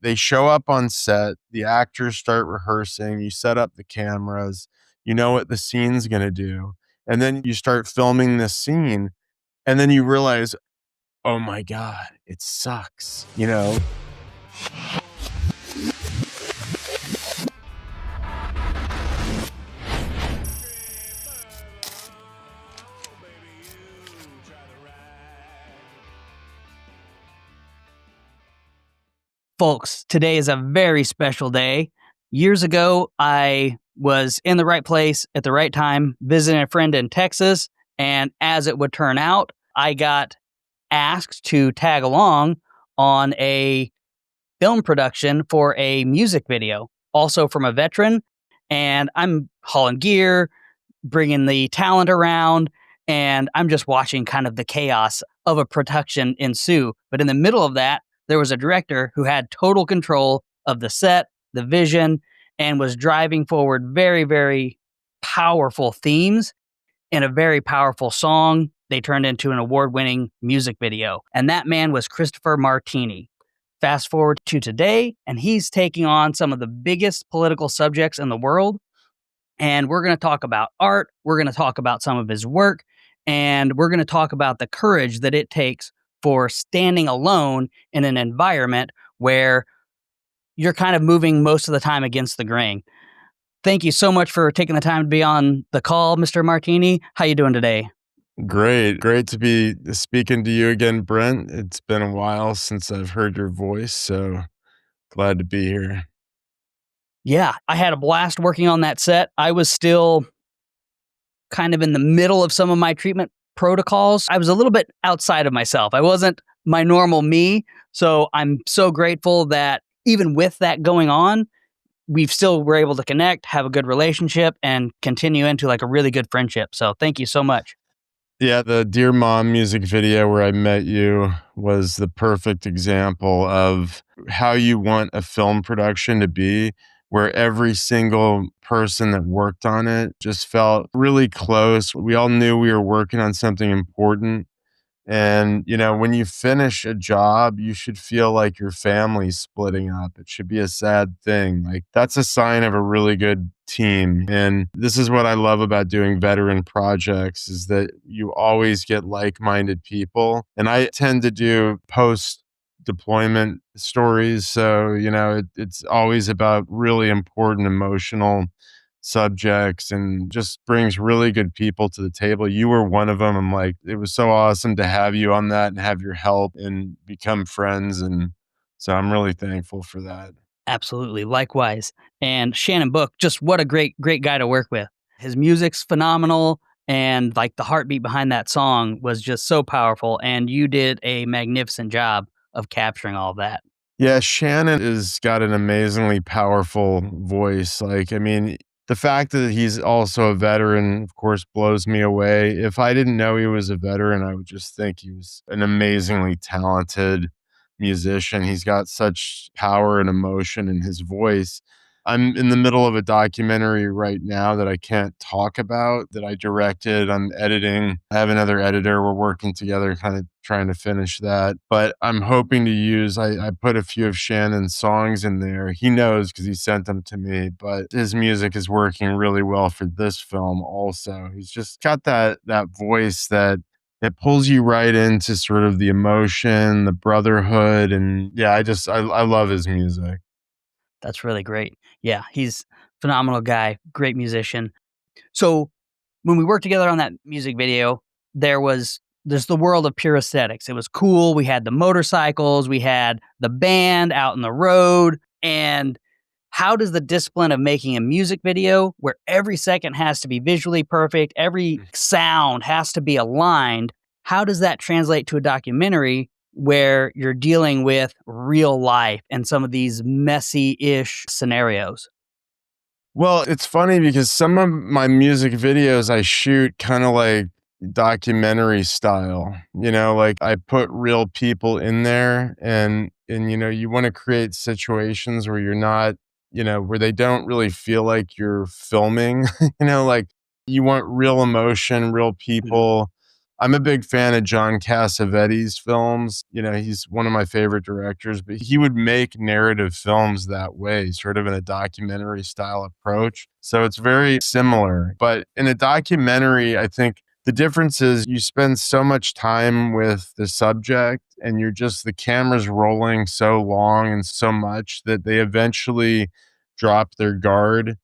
they show up on set, the actors start rehearsing, you set up the cameras, you know what the scene's going to do. And then you start filming this scene, and then you realize, oh my God, it sucks, you know? Folks, today is a very special day. Years ago, I was in the right place at the right time, visiting a friend in Texas, and as it would turn out, I got asked to tag along on a film production for a music video, also from a veteran, and I'm hauling gear, bringing the talent around, and I'm just watching kind of the chaos of a production ensue. But in the middle of that, there was a director who had total control of the set, the vision, and was driving forward very, very powerful themes in a very powerful song. They turned into an award-winning music video. And that man was Christopher Martini. Fast forward to today, and he's taking on some of the biggest political subjects in the world. And we're going to talk about art. We're going to talk about some of his work. And we're going to talk about the courage that it takes for standing alone in an environment where you're kind of moving most of the time against the grain. Thank you so much for taking the time to be on the call, Mr. Martini. How you doing today? Great to be speaking to you again, Brent. It's been a while since I've heard your voice, so glad to be here. Yeah, I had a blast working on that set. I was still kind of in the middle of some of my treatment protocols. I was a little bit outside of myself. I wasn't my normal me. So I'm so grateful that even with that going on, we've still were able to connect, have a good relationship, and continue into like a really good friendship. So thank you so much. Yeah, the Dear Mom music video where I met you was the perfect example of how you want a film production to be, where every single person that worked on it just felt really close. We all knew we were working on something important. And, you know, when you finish a job, you should feel like your family's splitting up. It should be a sad thing. Like, that's a sign of a really good team. And this is what I love about doing veteran projects is that you always get like-minded people. And I tend to do post-deployment stories. So, you know, it's always about really important emotional subjects and just brings really good people to the table. You were one of them. I'm like, it was so awesome to have you on that and have your help and become friends. And so I'm really thankful for that. Absolutely. Likewise. And Shannon Book, just what a great guy to work with. His music's phenomenal. And like the heartbeat behind that song was just so powerful. And you did a magnificent job of capturing all that. Yeah, Shannon has got an amazingly powerful voice. Like, I mean, the fact that he's also a veteran, of course, blows me away. If I didn't know he was a veteran, I would just think he was an amazingly talented musician. He's got such power and emotion in his voice. I'm in the middle of a documentary right now that I can't talk about that I directed. I'm editing. I have another editor. We're working together, kind of trying to finish that. But I'm hoping to use, I put a few of Shannon's songs in there. He knows because he sent them to me, but his music is working really well for this film also. He's just got that voice that pulls you right into sort of the emotion, the brotherhood. And yeah, I love his music. That's really great. Yeah, he's a phenomenal guy, great musician. So when we worked together on that music video, there's the world of pure aesthetics. It was cool. We had the motorcycles, we had the band out on the road. And how does the discipline of making a music video where every second has to be visually perfect, every sound has to be aligned, how does that translate to a documentary where you're dealing with real life and some of these messy-ish scenarios? Well, it's funny because some of my music videos I shoot kind of like documentary style. You know, like I put real people in there and you know, you want to create situations where you're not, you know, where they don't really feel like you're filming, you know, like you want real emotion, real people. I'm a big fan of John Cassavetes' films. He's one of my favorite directors, but he would make narrative films that way, sort of in a documentary style approach. So it's very similar. But in a documentary, I think the difference is you spend so much time with the subject and the camera's rolling so long and so much that they eventually drop their guard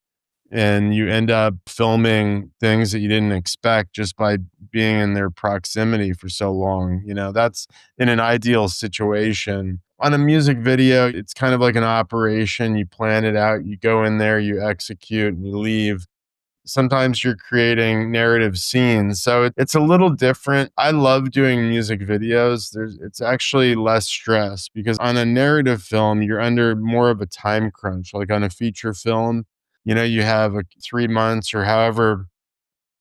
and you end up filming things that you didn't expect just by being in their proximity for so long. That's in an ideal situation. On a music video, it's kind of like an operation. You plan it out, you go in there, you execute, and you leave. Sometimes you're creating narrative scenes. So it's a little different. I love doing music videos. It's actually less stress because on a narrative film, you're under more of a time crunch. Like on a feature film, you have 3 months or however.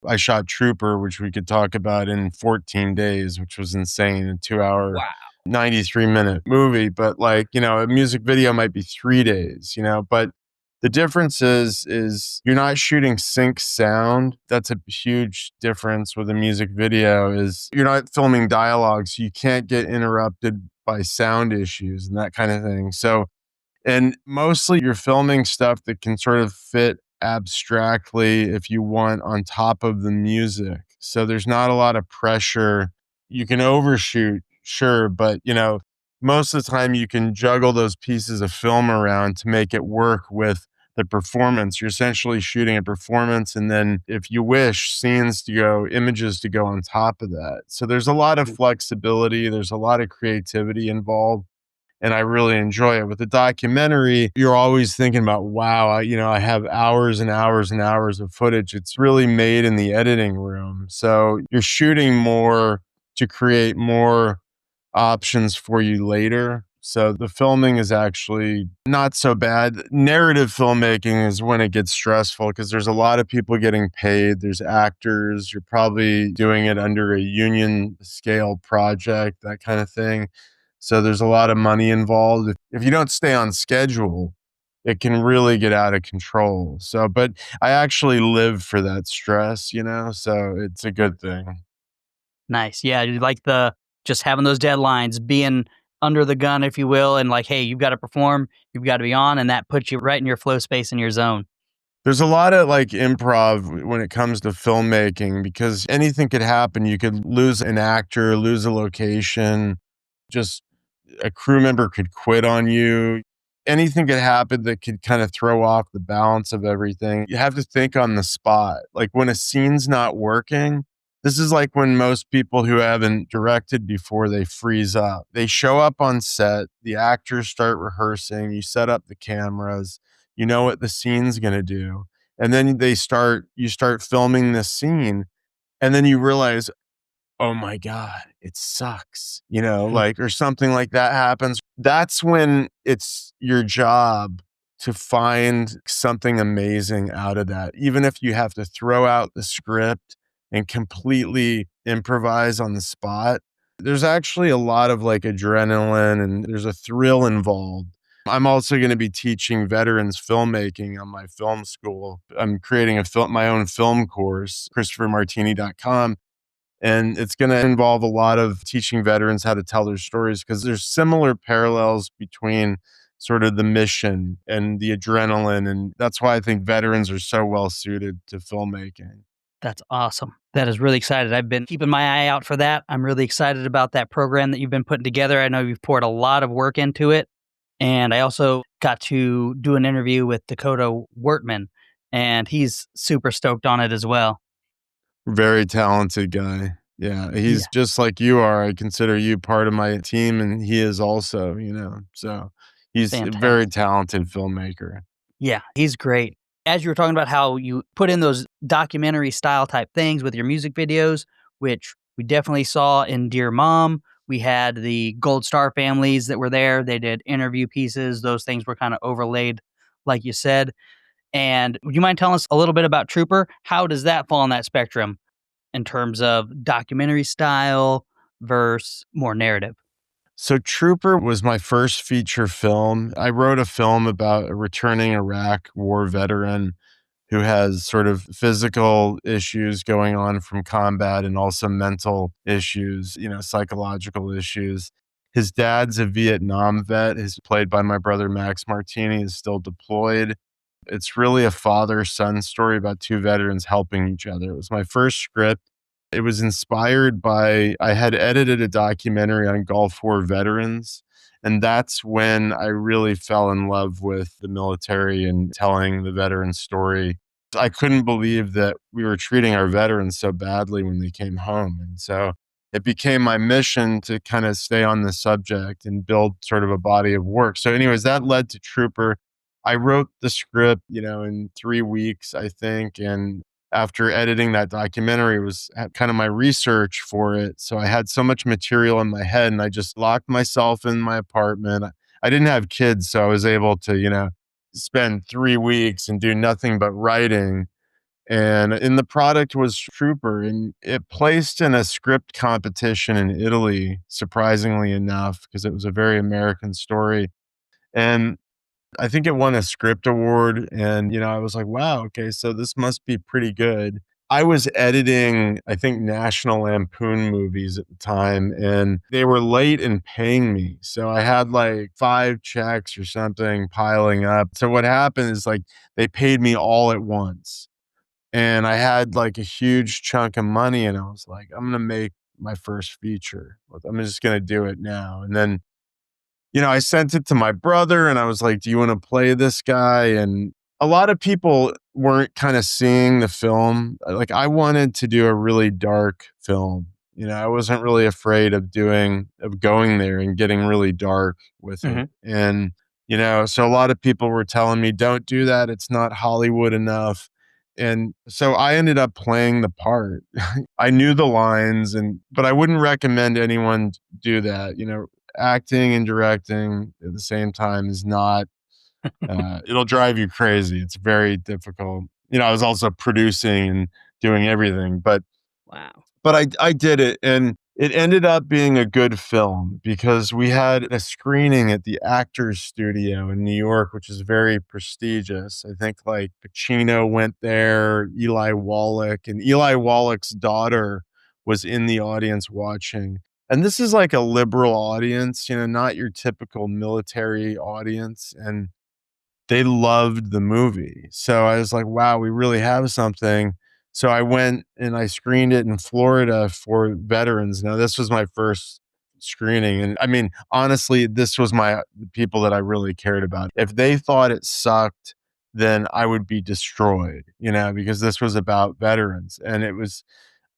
I shot Trooper, which we could talk about, in 14 days, which was insane. A 2 hour, Wow. 93-minute movie. But a music video might be 3 days, but the difference is you're not shooting sync sound. That's a huge difference with a music video is you're not filming dialogue, so you can't get interrupted by sound issues and that kind of thing. So, and mostly you're filming stuff that can sort of fit abstractly, if you want, on top of the music. So there's not a lot of pressure. You can overshoot, sure, but most of the time you can juggle those pieces of film around to make it work with the performance. You're essentially shooting a performance, and then if you wish, images to go on top of that. So there's a lot of flexibility, there's a lot of creativity involved, and I really enjoy it. With the documentary, you're always thinking about, wow, I have hours and hours and hours of footage. It's really made in the editing room. So you're shooting more to create more options for you later. So the filming is actually not so bad. Narrative filmmaking is when it gets stressful because there's a lot of people getting paid. There's actors. You're probably doing it under a union scale project, that kind of thing. So there's a lot of money involved. If you don't stay on schedule, it can really get out of control. So, but I actually live for that stress, so it's a good thing. Nice. Yeah, you like the just having those deadlines, being under the gun, if you will, and like, hey, you've got to perform, you've got to be on, and that puts you right in your flow space in your zone. There's a lot of improv when it comes to filmmaking because anything could happen. You could lose an actor, lose a location, just a crew member could quit on you. Anything could happen that could kind of throw off the balance of everything. You have to think on the spot. Like when a scene's not working, this is like when most people who haven't directed before, they freeze up. They show up on set, the actors start rehearsing, you set up the cameras, you know what the scene's going to do. And then you start filming this scene, and then you realize, oh my God, it sucks, or something like that happens. That's when it's your job to find something amazing out of that. Even if you have to throw out the script and completely improvise on the spot, there's actually a lot of adrenaline and there's a thrill involved. I'm also going to be teaching veterans filmmaking on my film school. I'm creating my own film course, ChristopherMartini.com. And it's going to involve a lot of teaching veterans how to tell their stories because there's similar parallels between sort of the mission and the adrenaline. And that's why I think veterans are so well suited to filmmaking. That's awesome. That is really excited. I've been keeping my eye out for that. I'm really excited about that program that you've been putting together. I know you've poured a lot of work into it. And I also got to do an interview with Dakota Wortman, and he's super stoked on it as well. Very talented guy. Yeah, Yeah, he's just like you are. I consider you part of my team, and he is also, so he's a very fantastic. talented filmmaker. Yeah, he's great. As you were talking about how you put in those documentary style type things with your music videos, which we definitely saw in Dear Mom. We had the Gold Star families that were there. They did interview pieces. Those things were kind of overlaid, like you said. And would you mind telling us a little bit about Trooper? How does that fall on that spectrum in terms of documentary style versus more narrative? So Trooper was my first feature film. I wrote a film about a returning Iraq war veteran, who has sort of physical issues going on from combat and also mental issues, psychological issues. His dad's a Vietnam vet. He's played by my brother Max Martini, is still deployed. It's really a father-son story about two veterans helping each other. It was my first script. It was inspired by I had edited a documentary on Gulf War veterans, and that's when I really fell in love with the military and telling the veteran story. I couldn't believe that we were treating our veterans so badly when they came home. And so it became my mission to kind of stay on the subject and build sort of a body of work. So, anyways, that led to Trooper. I wrote the script, in 3 weeks, I think. And after editing that documentary, it was kind of my research for it. So I had so much material in my head and I just locked myself in my apartment. I didn't have kids, so I was able to, spend 3 weeks and do nothing but writing. And the product was Trooper, and it placed in a script competition in Italy, surprisingly enough, because it was a very American story. And I think it won a script award. And, I was like, wow, okay, so this must be pretty good. I was editing, I think, National Lampoon movies at the time, and they were late in paying me. So I had like 5 checks or something piling up. So what happened is like they paid me all at once. And I had like a huge chunk of money, and I was like, I'm going to make my first feature. I'm just going to do it now. And then I sent it to my brother and I was like, do you want to play this guy? And a lot of people weren't kind of seeing the film. Like, I wanted to do a really dark film. I wasn't really afraid of going there and getting really dark with it. And, so a lot of people were telling me, don't do that. It's not Hollywood enough. And so I ended up playing the part. I knew the lines, but I wouldn't recommend anyone do that. Acting and directing at the same time is not, it'll drive you crazy. It's very difficult. I was also producing and doing everything, but Wow. I did it, and it ended up being a good film because we had a screening at the Actors Studio in New York, which is very prestigious. I think like Pacino went there, Eli Wallach, and Eli Wallach's daughter was in the audience watching. And this is like a liberal audience, not your typical military audience. And they loved the movie. So I was like, wow, we really have something. So I went and I screened it in Florida for veterans. Now, this was my first screening. And I mean, honestly, this was the people that I really cared about. If they thought it sucked, then I would be destroyed, because this was about veterans and it was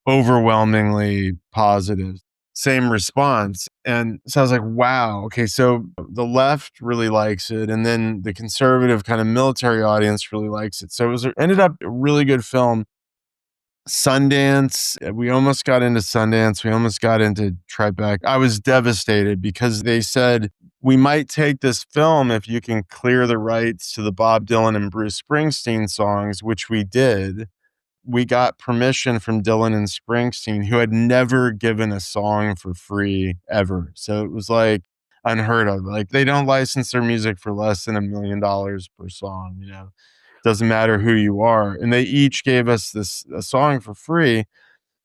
overwhelmingly positive. Same response. And so I was like, wow, okay, so the left really likes it. And then the conservative kind of military audience really likes it. So ended up a really good film. Sundance, we almost got into Sundance. We almost got into Tribeca. I was devastated because they said, we might take this film if you can clear the rights to the Bob Dylan and Bruce Springsteen songs, which we did. We got permission from Dylan and Springsteen, who had never given a song for free ever. So it was like unheard of. Like, they don't license their music for less than $1 million per song, Doesn't matter who you are. And they each gave us a song for free.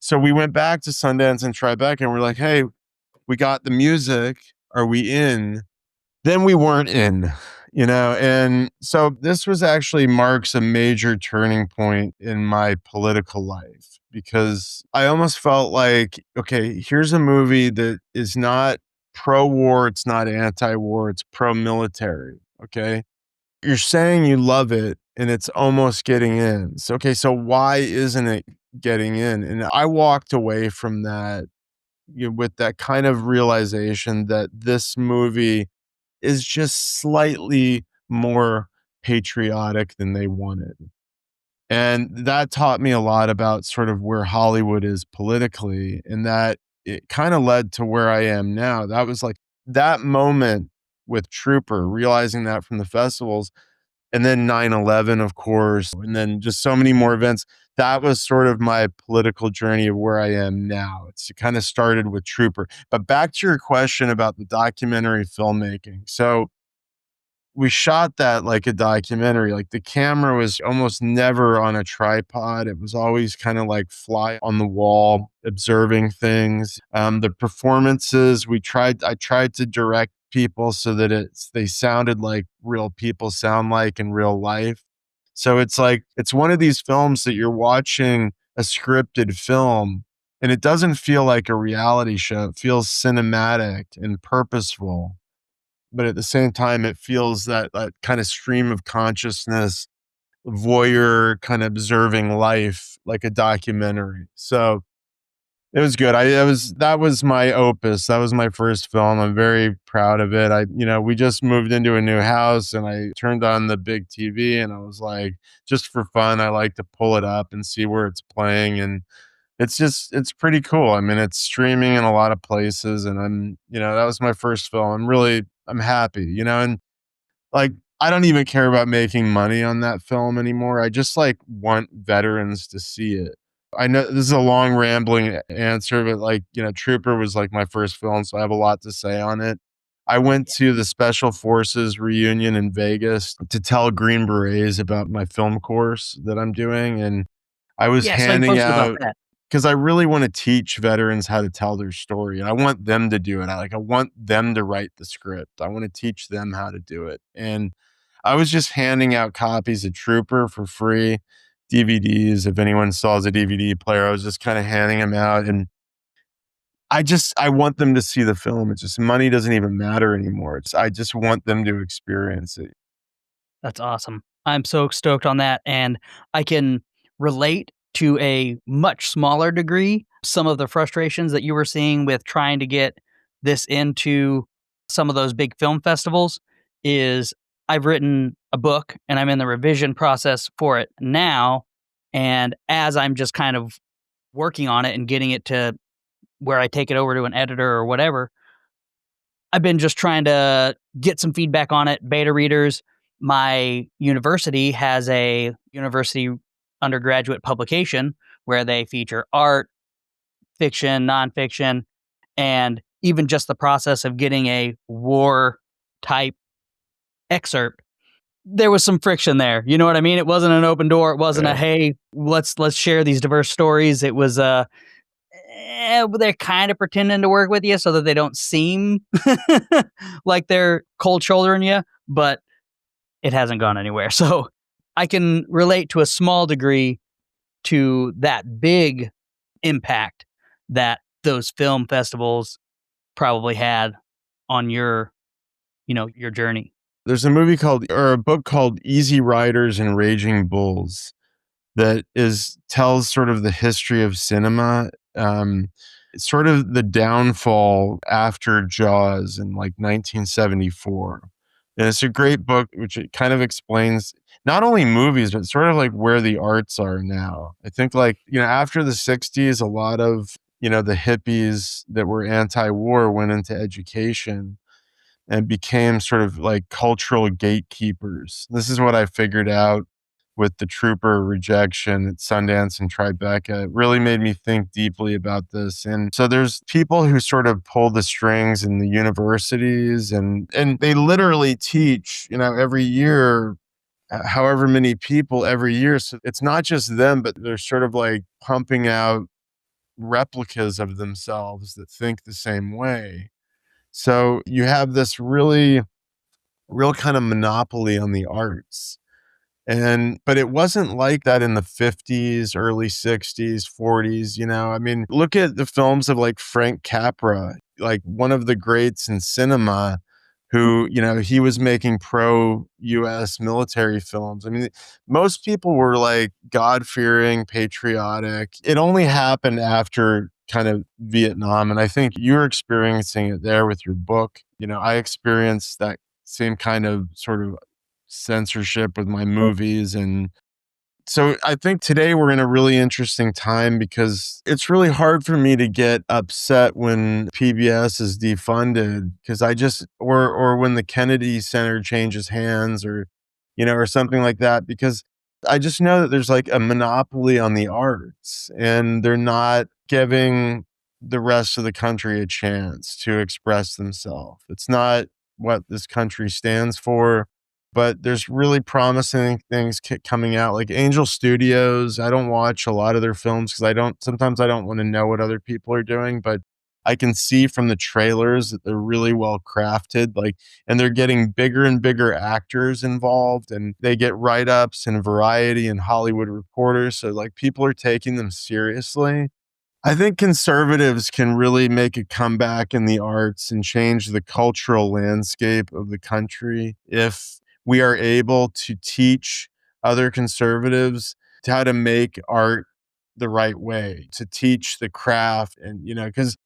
So we went back to Sundance and Tribeca and we're like, hey, we got the music. Are we in? Then we weren't in, and so this was actually marks a major turning point in my political life because I almost felt like, okay, here's a movie that is not pro-war, it's not anti-war, it's pro-military, okay? You're saying you love it and it's almost getting in. So, okay, so why isn't it getting in? And I walked away from that, with that kind of realization that this movie is just slightly more patriotic than they wanted. And that taught me a lot about sort of where Hollywood is politically, and that it kind of led to where I am now. That was like that moment with Trooper, realizing that from the festivals, and then 9/11, of course, and then just so many more events. That was sort of my political journey of where I am now. It kind of started with Trooper. But back to your question about the documentary filmmaking. So we shot that like a documentary. Like the camera was almost never on a tripod. It was always kind of like fly on the wall, observing things. The performances, I tried to direct people so that they sounded like real people sound like in real life. So it's like, it's one of these films that you're watching a scripted film and it doesn't feel like a reality show. It feels cinematic and purposeful, but at the same time, it feels that kind of stream of consciousness, voyeur kind of observing life like a documentary. So it was good. That was my opus. That was my first film. I'm very proud of it. We just moved into a new house and I turned on the big TV and I was like, just for fun, I like to pull it up and see where it's playing. And it's pretty cool. I mean, it's streaming in a lot of places and that was my first film. I'm happy, and like, I don't even care about making money on that film anymore. I just like want veterans to see it. I know this is a long rambling answer, but Trooper was like my first film, so I have a lot to say on it. I went to the Special Forces reunion in Vegas to tell Green Berets about my film course that I'm doing, and I was Yeah, so you handing posted about out that. because I really want to teach veterans how to tell their story and I want them to do it. I want them to write the script. I want to teach them how to do it. And I was just handing out copies of Trooper for free, DVDs. If anyone sells a DVD player, I was just kind of handing them out. And I want them to see the film. It's just money doesn't even matter anymore. I just want them to experience it. That's awesome. I'm so stoked on that, and I can relate to a much smaller degree some of the frustrations that you were seeing with trying to get this into some of those big film festivals. Is I've written a book and I'm in the revision process for it now, and as I'm just kind of working on it and getting it to where I take it over to an editor or whatever, I've been just trying to get some feedback on it, beta readers. My university has a university undergraduate publication where they feature art, fiction, nonfiction, and even just the process of getting a war type excerpt. There was some friction there. You know what I mean? It wasn't an open door. It wasn't a Right. hey, let's share these diverse stories. It was they're kind of pretending to work with you so that they don't seem like they're cold shouldering you, but it hasn't gone anywhere. So I can relate to a small degree to that big impact that those film festivals probably had on your journey. There's a book called Easy Riders and Raging Bulls that tells sort of the history of cinema, sort of the downfall after Jaws in like 1974. And it's a great book, which it kind of explains not only movies, but sort of like where the arts are now. I think after the 60s, a lot of, the hippies that were anti-war went into education and became sort of like cultural gatekeepers. This is what I figured out with the Trooper Rejection at Sundance and Tribeca. It really made me think deeply about this. And so there's people who sort of pull the strings in the universities and they literally teach, every year, however many people every year. So it's not just them, but they're sort of like pumping out replicas of themselves that think the same way. So you have this real kind of monopoly on the arts. But it wasn't like that in the 50s, early 60s, 40s, I mean, look at the films of like Frank Capra, like one of the greats in cinema who, he was making pro-US military films. I mean, most people were like God-fearing, patriotic. It only happened after kind of Vietnam. And I think you're experiencing it there with your book. I experienced that same kind of sort of censorship with my movies. And so I think today we're in a really interesting time because it's really hard for me to get upset when PBS is defunded because or when the Kennedy Center changes hands or something like that, because I just know that there's like a monopoly on the arts and they're not giving the rest of the country a chance to express themselves. It's not what this country stands for. but there's really promising things coming out, like Angel Studios. I don't watch a lot of their films because sometimes I don't want to know what other people are doing, but I can see from the trailers that they're really well crafted, like, and they're getting bigger and bigger actors involved, and they get write-ups in Variety and Hollywood Reporter. So like people are taking them seriously. I think conservatives can really make a comeback in the arts and change the cultural landscape of the country if we are able to teach other conservatives how to make art the right way, to teach the craft. And, because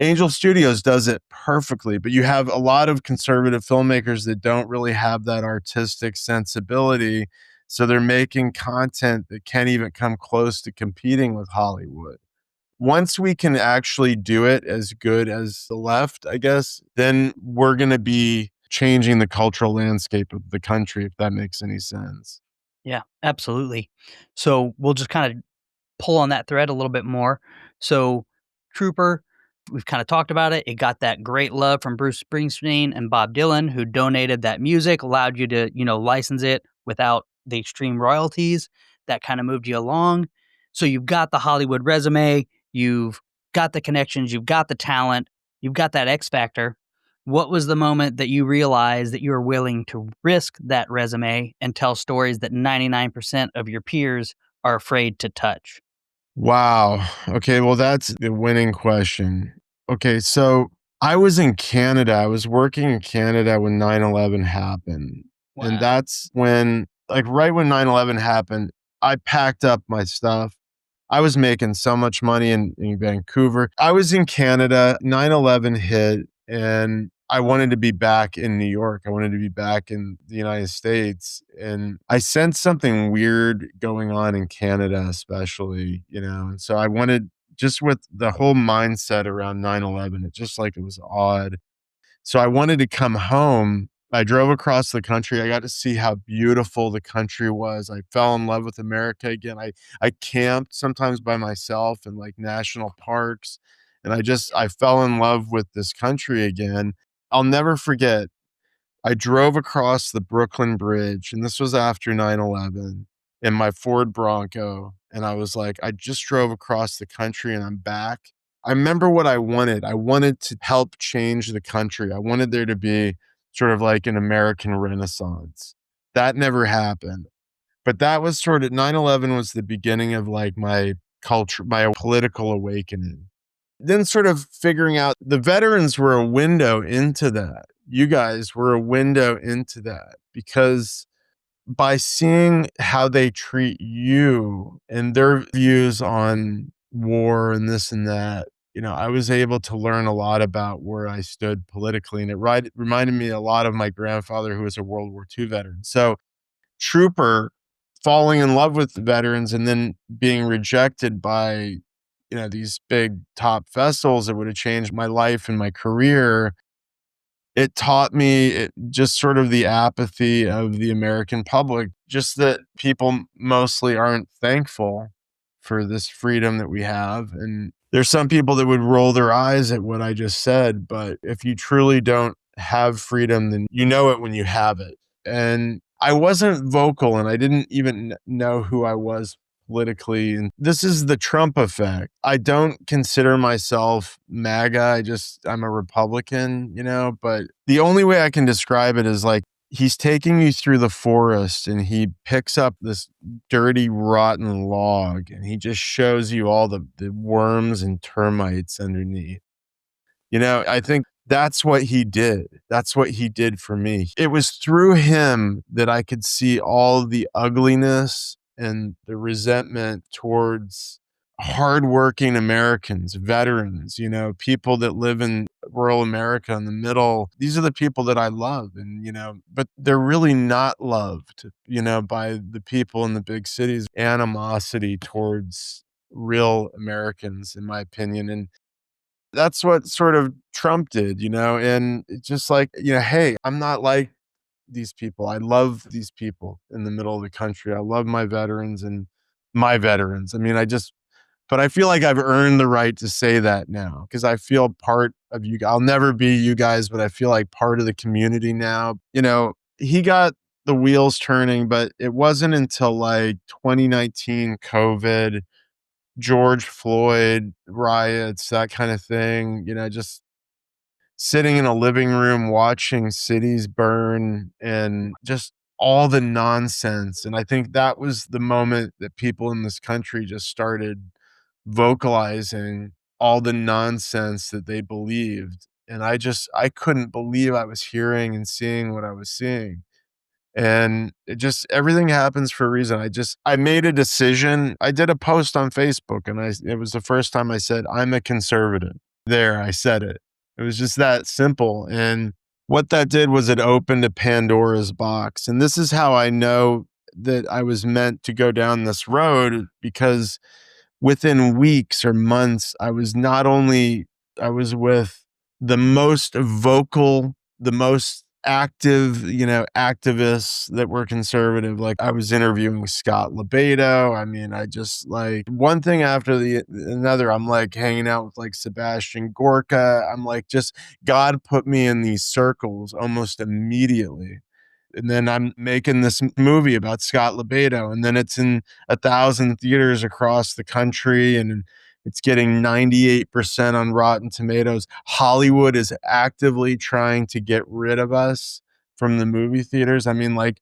Angel Studios does it perfectly, but you have a lot of conservative filmmakers that don't really have that artistic sensibility. So they're making content that can't even come close to competing with Hollywood. Once we can actually do it as good as the left, I guess, then we're going to be changing the cultural landscape of the country, if that makes any sense. Yeah, absolutely. So we'll just kind of pull on that thread a little bit more. So, Trooper, we've kind of talked about it. It got that great love from Bruce Springsteen and Bob Dylan, who donated that music, allowed you to, license it without the extreme royalties. That kind of moved you along. So, you've got the Hollywood resume, you've got the connections, you've got the talent, you've got that X factor. What was the moment that you realized that you were willing to risk that resume and tell stories that 99% of your peers are afraid to touch? Wow. Okay. Well, that's the winning question. Okay. So I was in Canada. I was working in Canada when 9/11 happened. And Wow. that's when, like, right when 9/11 happened, I packed up my stuff. I was making so much money in Vancouver. I was in Canada, 9/11 hit, and I wanted to be back in New York. I wanted to be back in the United States. And I sensed something weird going on in Canada, especially, And so I wanted, just with the whole mindset around 9/11, it was odd. So I wanted to come home. I drove across the country. I got to see how beautiful the country was. I fell in love with America again. I camped sometimes by myself in like national parks, and I fell in love with this country again. I'll never forget, I drove across the Brooklyn Bridge, and this was after 9/11, in my Ford Bronco, and I was like, "I just drove across the country and I'm back." I remember what I wanted. I wanted to help change the country. I wanted there to be sort of like an American Renaissance. That never happened, but that was sort of 9/11 was the beginning of, like, my political awakening. Then sort of figuring out the veterans were a window into that. You guys were a window into that, because by seeing how they treat you and their views on war and this and that, I was able to learn a lot about where I stood politically. And reminded me a lot of my grandfather, who was a World War II veteran. So, Trooper, falling in love with the veterans and then being rejected by, these big top festivals that would have changed my life and my career. It taught me just sort of the apathy of the American public, just that people mostly aren't thankful for this freedom that we have. And there's some people that would roll their eyes at what I just said, but if you truly don't have freedom, then you know it when you have it. And I wasn't vocal, and I didn't even know who I was politically. And this is the Trump effect. I don't consider myself MAGA. I'm a Republican, but the only way I can describe it is like he's taking you through the forest and he picks up this dirty, rotten log and he just shows you all the worms and termites underneath. I think that's what he did. That's what he did for me. It was through him that I could see all the ugliness and the resentment towards hardworking Americans, veterans, people that live in rural America in the middle. These are the people that I love. And, but they're really not loved, by the people in the big cities. Animosity towards real Americans, in my opinion. And that's what sort of Trump did, and it's just like, hey, I'm not like these people. I love these people in the middle of the country. I love my veterans and my veterans. I mean, but I feel like I've earned the right to say that now because I feel part of you. I'll never be you guys, but I feel like part of the community now. He got the wheels turning, but it wasn't until like 2019 COVID, George Floyd riots, that kind of thing, just sitting in a living room watching cities burn and just all the nonsense. And I think that was the moment that people in this country just started vocalizing all the nonsense that they believed. And I couldn't believe I was hearing and seeing what I was seeing. And it just everything happens for a reason. I made a decision. I did a post on Facebook and it was the first time I said, I'm a conservative. There, I said it. It was just that simple. And what that did was it opened a Pandora's box. And this is how I know that I was meant to go down this road, because within weeks or months, I was with the most vocal, the most active, activists that were conservative. Like, I was interviewing Scott LeBedo. I mean, I just like one thing after the another. I'm like hanging out with like Sebastian Gorka. I'm like, just God put me in these circles almost immediately. And then I'm making this movie about Scott LeBedo, and then it's in 1,000 theaters across the country, and it's getting 98% on Rotten Tomatoes. Hollywood is actively trying to get rid of us from the movie theaters. I mean, like,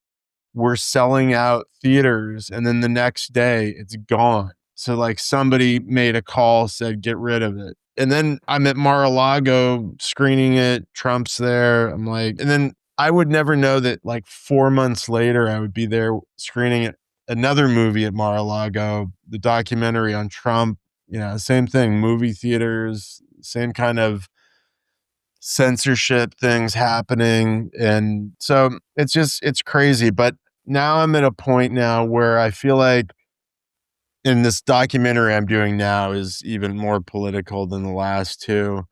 we're selling out theaters, and then the next day it's gone. So like somebody made a call, said get rid of it. And then I'm at Mar-a-Lago screening it. Trump's there. I'm like, and then I would never know that like 4 months later I would be there screening it, another movie at Mar-a-Lago, the documentary on Trump. Same thing, movie theaters, same kind of censorship things happening. And so it's crazy. But now I'm at a point now where I feel like, in this documentary I'm doing now is even more political than the last two.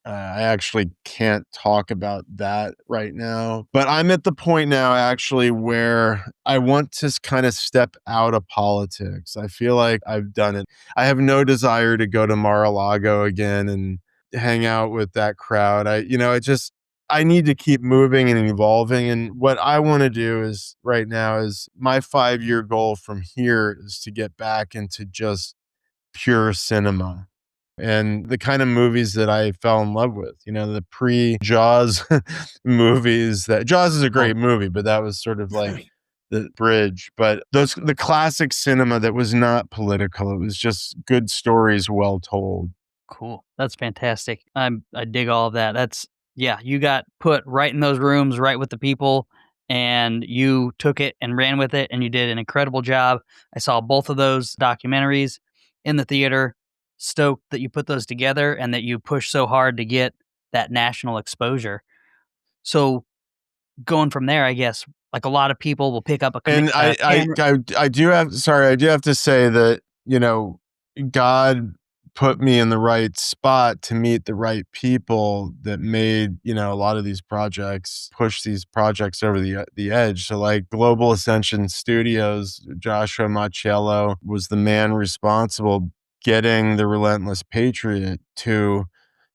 I actually can't talk about that right now, but I'm at the point now actually where I want to kind of step out of politics. I feel like I've done it. I have no desire to go to Mar-a-Lago again and hang out with that crowd. I need to keep moving and evolving. And what I want to do is right now is my 5-year goal from here is to get back into just pure cinema and the kind of movies that I fell in love with, the pre-Jaws movies. That Jaws is a Oh, great movie, but that was sort of like the bridge. But the classic cinema that was not political. It was just good stories well told. cool. That's fantastic. I dig all of that. Yeah, you got put right in those rooms, right with the people, and you took it and ran with it, and you did an incredible job. I saw both of those documentaries in the theater. Stoked that you put those together and that you pushed so hard to get that national exposure. So going from there, I guess, like a lot of people will pick up And camera. I do have to say that, God put me in the right spot to meet the right people that made, a lot of these projects, push these projects over the edge. So like Global Ascension Studios, Joshua Maciello was the man responsible getting the Relentless Patriot to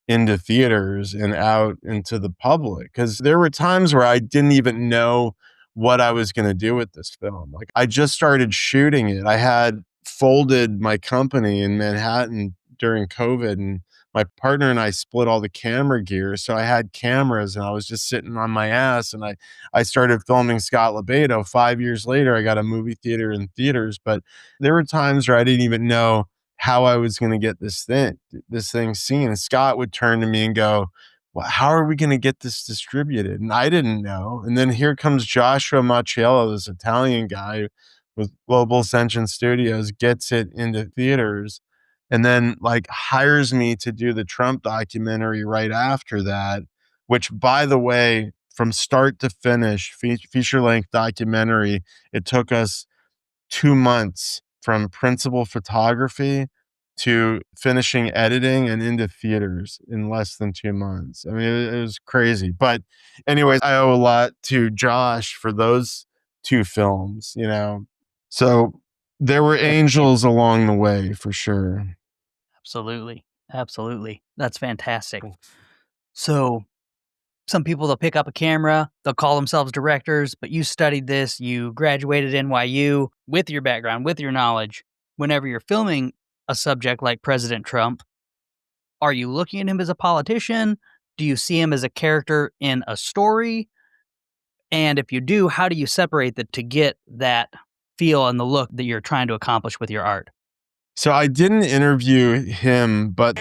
into theaters and out into the public, because there were times where I didn't even know what I was going to do with this film. Like, I just started shooting it. I had folded my company in Manhattan during COVID, and my partner and I split all the camera gear. So I had cameras and I was just sitting on my ass, and I started filming Scott LeBedo. 5 years later, I got a movie theater in theaters, but there were times where I didn't even know how I was going to get this thing seen. And Scott would turn to me and go, well, how are we going to get this distributed? And I didn't know. And then here comes Joshua Maciello, this Italian guy with Global Ascension Studios, gets it into theaters, and then like hires me to do the Trump documentary right after that, which, by the way, from start to finish, feature length documentary, it took us 2 months from principal photography to finishing editing and into theaters in less than 2 months. I mean, it was crazy. But anyways, I owe a lot to Josh for those two films. So there were angels along the way for sure. Absolutely. Absolutely. That's fantastic. So Some people, they'll pick up a camera, they'll call themselves directors, but you studied this, you graduated NYU with your background, with your knowledge. Whenever you're filming a subject like President Trump, are you looking at him as a politician? Do you see him as a character in a story? And if you do, how do you separate that to get that feel and the look that you're trying to accomplish with your art? So I didn't interview him, but